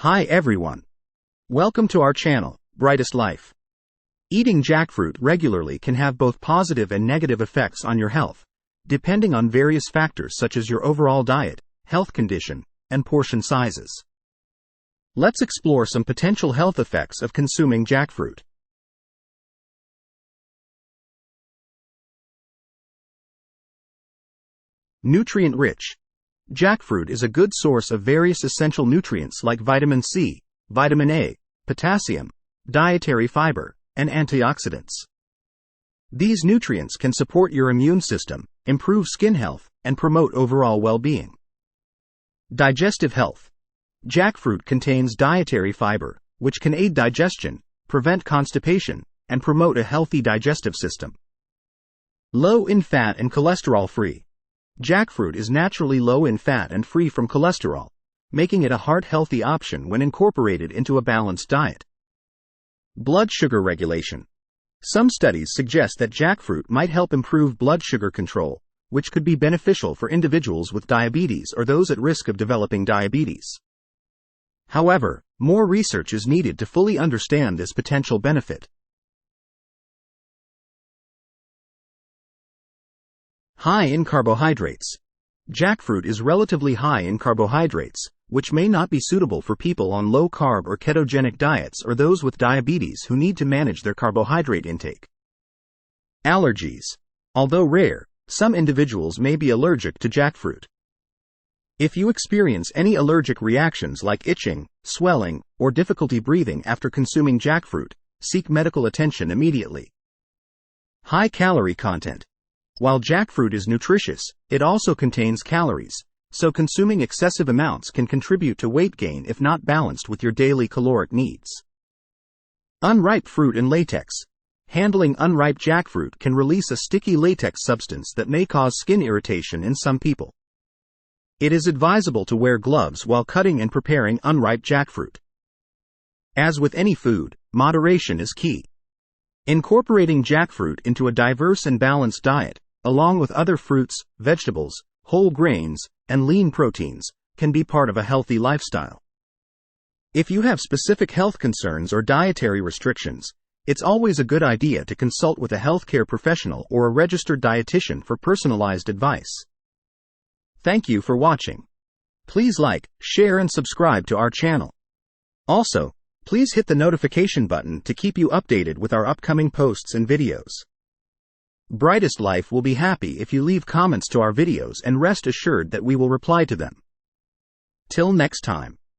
Hi everyone. Welcome to our channel, Brightest Life. Eating jackfruit regularly can have both positive and negative effects on your health, depending on various factors such as your overall diet, health condition, and portion sizes. Let's explore some potential health effects of consuming jackfruit. Nutrient-rich. Jackfruit is a good source of various essential nutrients like vitamin C, vitamin A, potassium, dietary fiber, and antioxidants. These nutrients can support your immune system, improve skin health, and promote overall well-being. Digestive health. Jackfruit contains dietary fiber, which can aid digestion, prevent constipation, and promote a healthy digestive system. Low in fat and cholesterol-free. Jackfruit is naturally low in fat and free from cholesterol, making it a heart-healthy option when incorporated into a balanced diet. Blood sugar regulation. Some studies suggest that jackfruit might help improve blood sugar control, which could be beneficial for individuals with diabetes or those at risk of developing diabetes. However, more research is needed to fully understand this potential benefit. High in carbohydrates. Jackfruit is relatively high in carbohydrates, which may not be suitable for people on low-carb or ketogenic diets or those with diabetes who need to manage their carbohydrate intake. Allergies. Although rare, some individuals may be allergic to jackfruit. If you experience any allergic reactions like itching, swelling, or difficulty breathing after consuming jackfruit, seek medical attention immediately. High calorie content. While jackfruit is nutritious, it also contains calories, so consuming excessive amounts can contribute to weight gain if not balanced with your daily caloric needs. Unripe fruit and latex. Handling unripe jackfruit can release a sticky latex substance that may cause skin irritation in some people. It is advisable to wear gloves while cutting and preparing unripe jackfruit. As with any food, moderation is key. Incorporating jackfruit into a diverse and balanced diet, along with other fruits, vegetables, whole grains, and lean proteins, can be part of a healthy lifestyle. If you have specific health concerns or dietary restrictions, it's always a good idea to consult with a healthcare professional or a registered dietitian for personalized advice. Thank you for watching. Please like, share, and subscribe to our channel. Also, please hit the notification button to keep you updated with our upcoming posts and videos. Brightest Life will be happy if you leave comments to our videos and rest assured that we will reply to them. Till next time.